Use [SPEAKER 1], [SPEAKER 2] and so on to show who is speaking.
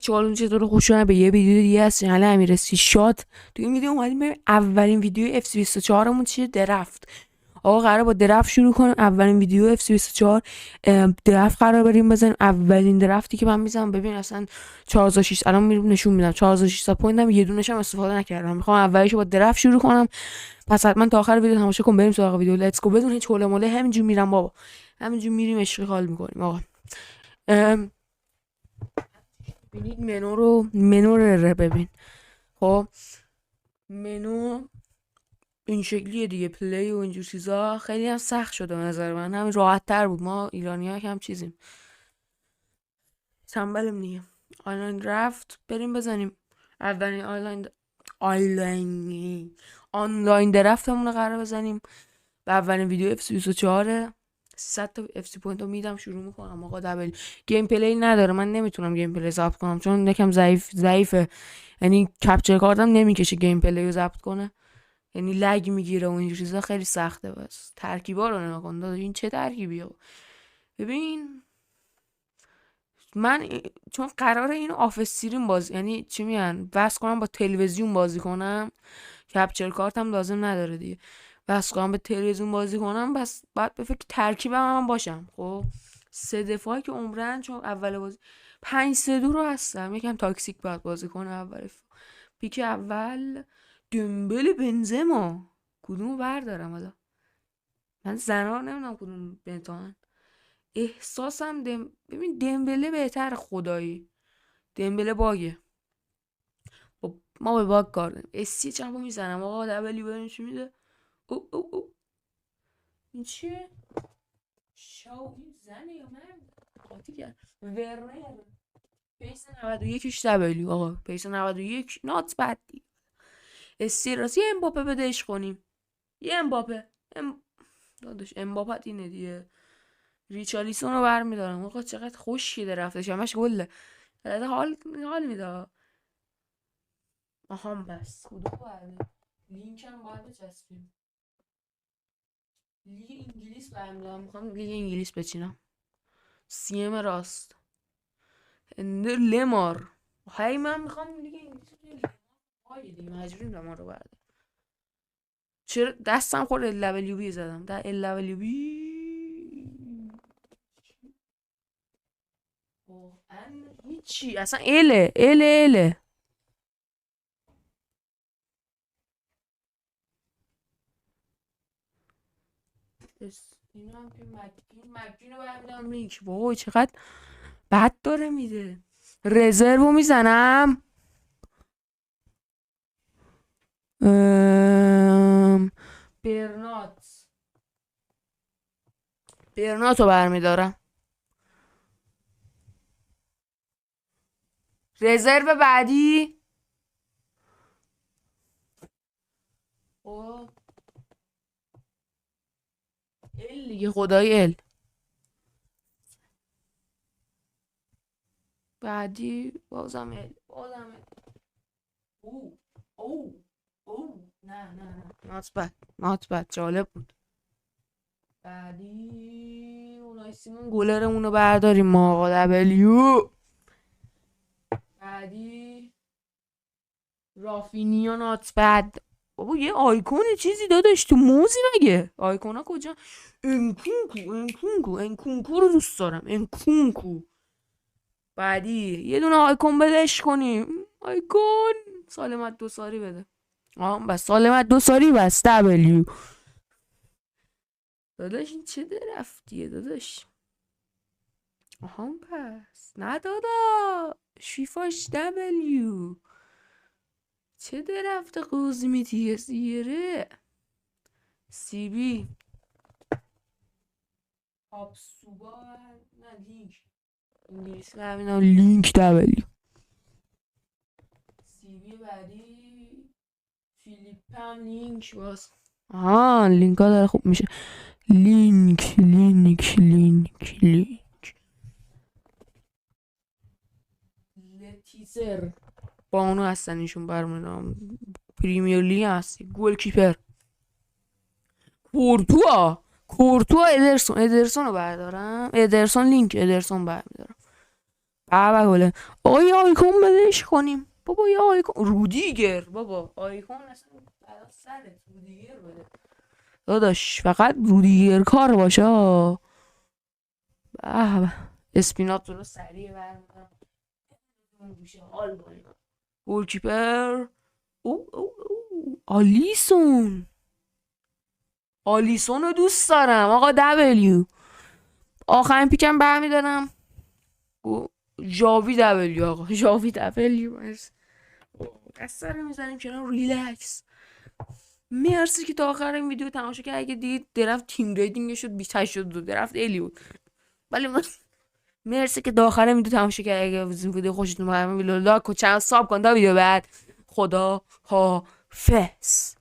[SPEAKER 1] چالون چطور خوش اومد به یه ویدیو دیگه از چنل امیرسی شات. تو این ویدیو اومدیم بریم اولین ویدیو اف سی 24 مون چیه؟ درفت. آقا قراره با درفت شروع کنیم. اولین ویدیو اف سی 24 درفت قرار بریم بزنیم. اولین درفتی که من میزنم ببین اصلا 4600 الان میرم نشون میدم 4600 پوینتم یه دونه‌ش هم استفاده نکردم. میخوام اولش با درفت شروع کنم، پس حتما تا آخر ویدیو تماشا کن. بریم سراغ ویدیو. لیتس گو. بدون هیچ هول ماله همینجوری میرم بابا، همینجوری میریم اشغال میکنیم آقا. ببینید منو رو ببین. خب منو این شکلیه دیگه، پلی و اینجور چیزا. خیلی هم سخت شده به نظر من، همین راحت تر بود. ما ایرانی ها هم چیزیم تنبلیم دیگه. آنلاین رفت بریم بزنیم اولین آنلاین درفتمون رو قرار بزنیم و اولین ویدیو اف سی 24 100 تا اف سی پوینت رو میدم شروع میکنم آقا. دبل گیم پلی نداره، من نمیتونم گیم پلی ضبط کنم چون یکم ضعیفه، یعنی کپچر کارتم نمیکشه گیم پلی رو ضبط کنه، یعنی لگ میگیره و این چیزا خیلی سخته. بس ترکیبا رو نگاه کن داده، این چه ترکیبیه؟ ببین من چون قراره اینو آفستریم بازی، یعنی چی میگن، وصل کنم با تلویزیون بازی کنم، کپچر کارتم لازم نداره دیگه، وصل کنم به تلویزیون بازی کنم، بس بعد به فکر ترکیبم هم باشم. خب 3 دفاعی که عمرن، چون اول بازی 5-3-2 رو هستم، یکم تاکسیک باید بازی کنه. اول پیک اول دمبل بنزما، کدومو بردارم حالا؟ من زنا نمیدونم کدوم بهترن. احساسم ببین دمبله بهتر خدایی، دمبله باگه. خب ما به باگ کار داریم. اسی چند با میزنم آقا. دبلی بریم چی میده؟ او این چیه؟ شاو این زنه یا من؟ قاطی کرد ورنر. پیس 91 دبلی آقا، پیس 91 نات بد دی. اسی راست یه امباپه بدهش کنیم، یه امباپه داداش امباپت اینه دیگه. ریچالیسون رو برمیدارم آقا. چقدر خوشیده رفتش، همش گله. حال میده. آهام بس کدوم برده؟ لینک هم باید بچسبیم. لیگ انگلیس برمیدارم، میخوام لیگ انگلیس بچینم. سیم راست اندر لمار. هی من میخوام لیگ انگلیس بچینم. های دیگه مجبوریم لمار رو برده. چرا دستم خورد LWB زدم در LWB. هیچی اصلا اله این هم که مکین رو برمیدم لینک. وای چقدر بد داره میده. رزرو رو میزنم. برنات رو برمیدارم. رزرو بعدی. او ال دیگه، خدای ال بعدی. بازم ال او نه نات بد جالب بود. بعدی اونای سیمون گلرمون رو برداریم ما آقا. دبلیو بعدی رافینیا نات بد. بابا یه آیکون چیزی داداش تو موزی مگه؟ آیکونا کجا؟ انکونکو رو دوست دارم. انکونکو. بعدی یه دونه آیکون بدش کنیم. آیکون سالمت دوساری بده. بس سالمت دوساری بس. دبلیو داداش این چه درفتیه داداش؟ پس نه دادا شیفاش دبلیو. چه درفت قوزمیتیه سیره. سی بی هابسوبا. نه لینک انگلیسی برمیدم. لینک دبلیو. سی بی بعدی فیلیپ هم لینک باز. لینک ها داره خوب میشه. لینک لتیزر با اونو هستن ایشون برمیدم. پریمیر لیگ هستی. گل کیپر کورتوا ادرسون رو بردارم. ادرسون لینک ادرسون برمیدارم. گله آقا آیکون بدش کنیم بابا، یه آیکون رودیگر بابا، آیکون اصلا سرت رودیگر بده داداش، فقط رودیگر کار باشه. به اسپینات رو سریع برمیدارم گوشه حال کنیم. گولکیپر آلیسون، آلیسون رو دوست دارم آقا. دبلیو آخرین پیکم برمیدارم ژاوی دبلیو آقا، ژاوی دبلیو. دست رو میزنیم کنار، ریلکس. مرسی که تا آخر این ویدیو تماشا کرد. اگه دید درفت تیم ریتینگش شد 28 درفت الی بود، ولی مرسی که تا آخر این ویدیو تماشا کرد. اگه از این ویدیو خوشتون اومد ویدیو لایک و چنل ساب کن تا ویدیو بعد. خدا حافظ.